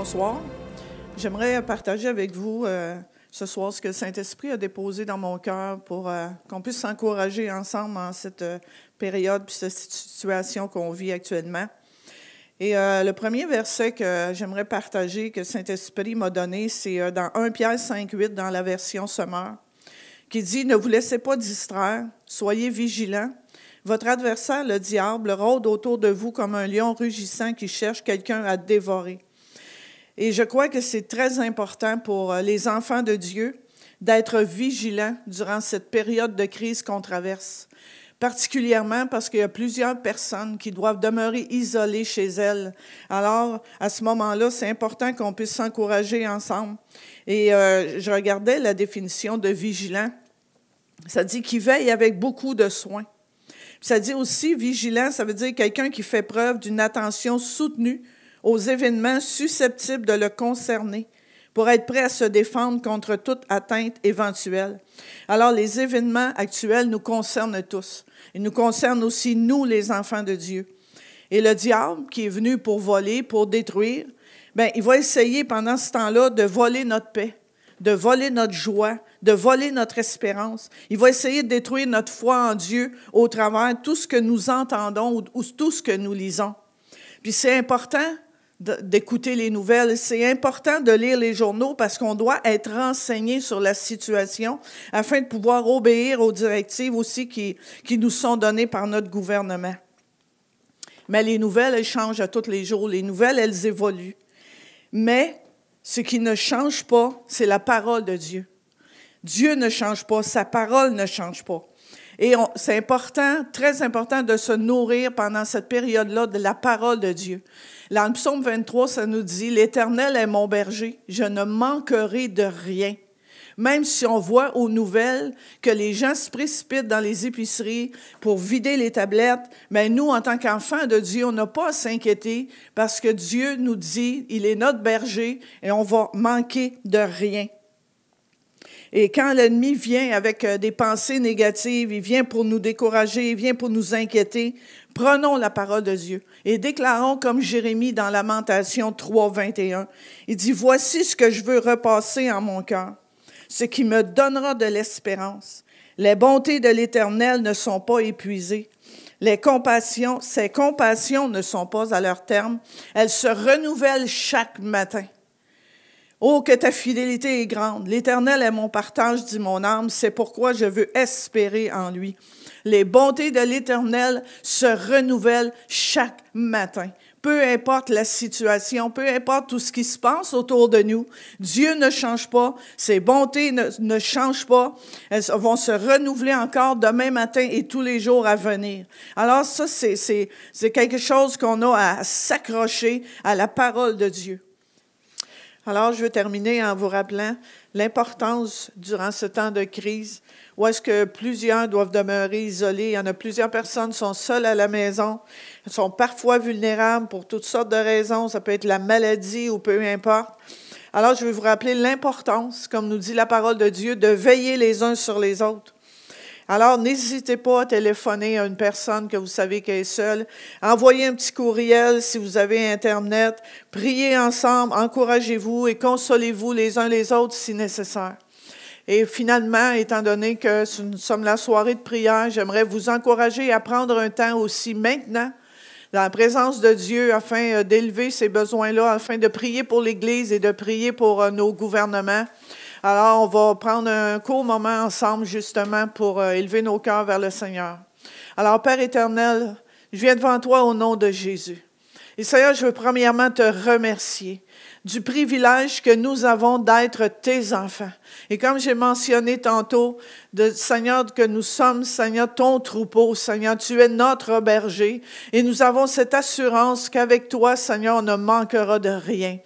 Bonsoir. J'aimerais partager avec vous ce soir ce que le Saint-Esprit a déposé dans mon cœur pour qu'on puisse s'encourager ensemble en cette période et cette situation qu'on vit actuellement. Et le premier verset que j'aimerais partager, que le Saint-Esprit m'a donné, c'est dans 1 Pierre 5,8 dans la version Semeur, qui dit « Ne vous laissez pas distraire, soyez vigilants. Votre adversaire, le diable, rôde autour de vous comme un lion rugissant qui cherche quelqu'un à dévorer. » Et je crois que c'est très important pour les enfants de Dieu d'être vigilants durant cette période de crise qu'on traverse, particulièrement parce qu'il y a plusieurs personnes qui doivent demeurer isolées chez elles. Alors, à ce moment-là, c'est important qu'on puisse s'encourager ensemble. Et je regardais la définition de vigilant. Ça dit qu'il veille avec beaucoup de soin. Ça dit aussi vigilant, ça veut dire quelqu'un qui fait preuve d'une attention soutenue aux événements susceptibles de le concerner pour être prêt à se défendre contre toute atteinte éventuelle. Alors, les événements actuels nous concernent tous. Ils nous concernent aussi, nous, les enfants de Dieu. Et le diable, qui est venu pour voler, pour détruire, bien, il va essayer pendant ce temps-là de voler notre paix, de voler notre joie, de voler notre espérance. Il va essayer de détruire notre foi en Dieu au travers de tout ce que nous entendons ou tout ce que nous lisons. Puis c'est important d'écouter les nouvelles, c'est important de lire les journaux parce qu'on doit être renseigné sur la situation afin de pouvoir obéir aux directives aussi qui nous sont données par notre gouvernement. Mais les nouvelles, elles changent à tous les jours. Les nouvelles, elles évoluent. Mais ce qui ne change pas, c'est la parole de Dieu. Dieu ne change pas, sa parole ne change pas. Et c'est important, très important de se nourrir pendant cette période-là de la parole de Dieu. Dans le psaume 23, ça nous dit « L'Éternel est mon berger, je ne manquerai de rien. » Même si on voit aux nouvelles que les gens se précipitent dans les épiceries pour vider les tablettes, mais nous, en tant qu'enfants de Dieu, on n'a pas à s'inquiéter parce que Dieu nous dit « Il est notre berger et on va manquer de rien. » Et quand l'ennemi vient avec des pensées négatives, il vient pour nous décourager, il vient pour nous inquiéter, prenons la parole de Dieu et déclarons comme Jérémie dans Lamentation 3, 21. Il dit « Voici ce que je veux repasser en mon cœur, ce qui me donnera de l'espérance. Les bontés de l'Éternel ne sont pas épuisées. Ses compassions ne sont pas à leur terme. Elles se renouvellent chaque matin. » Oh, que ta fidélité est grande. L'Éternel est mon partage, dit mon âme. C'est pourquoi je veux espérer en lui. Les bontés de l'Éternel se renouvellent chaque matin. Peu importe la situation, peu importe tout ce qui se passe autour de nous, Dieu ne change pas, ses bontés ne changent pas, elles vont se renouveler encore demain matin et tous les jours à venir. Alors ça, c'est quelque chose qu'on a à s'accrocher à la parole de Dieu. Alors, je veux terminer en vous rappelant l'importance durant ce temps de crise où est-ce que plusieurs doivent demeurer isolés. Il y en a plusieurs personnes qui sont seules à la maison, sont parfois vulnérables pour toutes sortes de raisons. Ça peut être la maladie ou peu importe. Alors, je veux vous rappeler l'importance, comme nous dit la parole de Dieu, de veiller les uns sur les autres. Alors, n'hésitez pas à téléphoner à une personne que vous savez qu'elle est seule. Envoyez un petit courriel si vous avez Internet. Priez ensemble, encouragez-vous et consolez-vous les uns les autres si nécessaire. Et finalement, étant donné que nous sommes la soirée de prière, j'aimerais vous encourager à prendre un temps aussi maintenant, dans la présence de Dieu, afin d'élever ces besoins-là, afin de prier pour l'Église et de prier pour nos gouvernements. Alors, on va prendre un court moment ensemble, justement, pour élever nos cœurs vers le Seigneur. Alors, Père éternel, je viens devant toi au nom de Jésus. Et Seigneur, je veux premièrement te remercier du privilège que nous avons d'être tes enfants. Et comme j'ai mentionné tantôt, Seigneur, que nous sommes, Seigneur, ton troupeau, Seigneur, tu es notre berger. Et nous avons cette assurance qu'avec toi, Seigneur, on ne manquera de rien.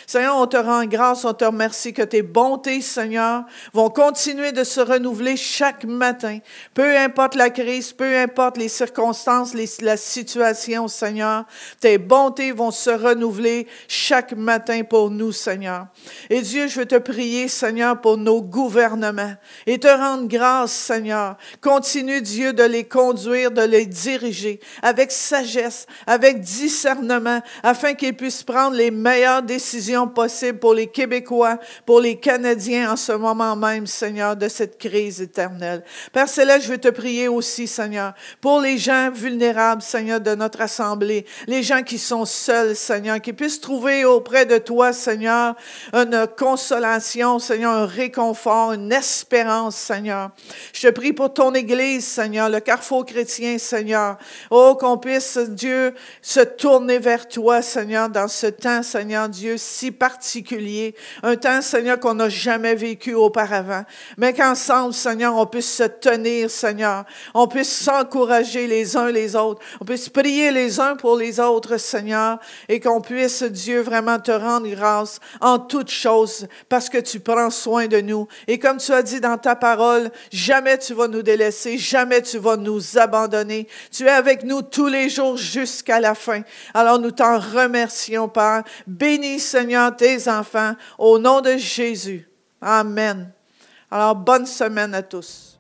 Seigneur, on te rend grâce, on te remercie que tes bontés, Seigneur, vont continuer de se renouveler chaque matin. Peu importe la crise, peu importe les circonstances, la situation, Seigneur, tes bontés vont se renouveler chaque matin pour pour nous, Seigneur. Et Dieu, je veux te prier, Seigneur, pour nos gouvernements et te rendre grâce, Seigneur. Continue, Dieu, de les conduire, de les diriger avec sagesse, avec discernement, afin qu'ils puissent prendre les meilleures décisions possibles pour les Québécois, pour les Canadiens en ce moment même, Seigneur, de cette crise éternelle. Père Céleste, je veux te prier aussi, Seigneur, pour les gens vulnérables, Seigneur, de notre assemblée, les gens qui sont seuls, Seigneur, qui puissent trouver auprès de toi, Seigneur, une consolation, Seigneur, un réconfort, une espérance, Seigneur. Je te prie pour ton Église, Seigneur, le Carrefour chrétien, Seigneur. Oh, qu'on puisse, Dieu, se tourner vers toi, Seigneur, dans ce temps, Seigneur Dieu, si particulier. Un temps, Seigneur, qu'on n'a jamais vécu auparavant. Mais qu'ensemble, Seigneur, on puisse se tenir, Seigneur. On puisse s'encourager les uns les autres. On puisse prier les uns pour les autres, Seigneur. Et qu'on puisse, Dieu, vraiment te rendre grâce en toutes choses parce que tu prends soin de nous. Et comme tu as dit dans ta parole, jamais tu vas nous délaisser, jamais tu vas nous abandonner. Tu es avec nous tous les jours jusqu'à la fin. Alors nous t'en remercions, Père. Bénis, Seigneur, tes enfants au nom de Jésus. Amen. Alors bonne semaine à tous.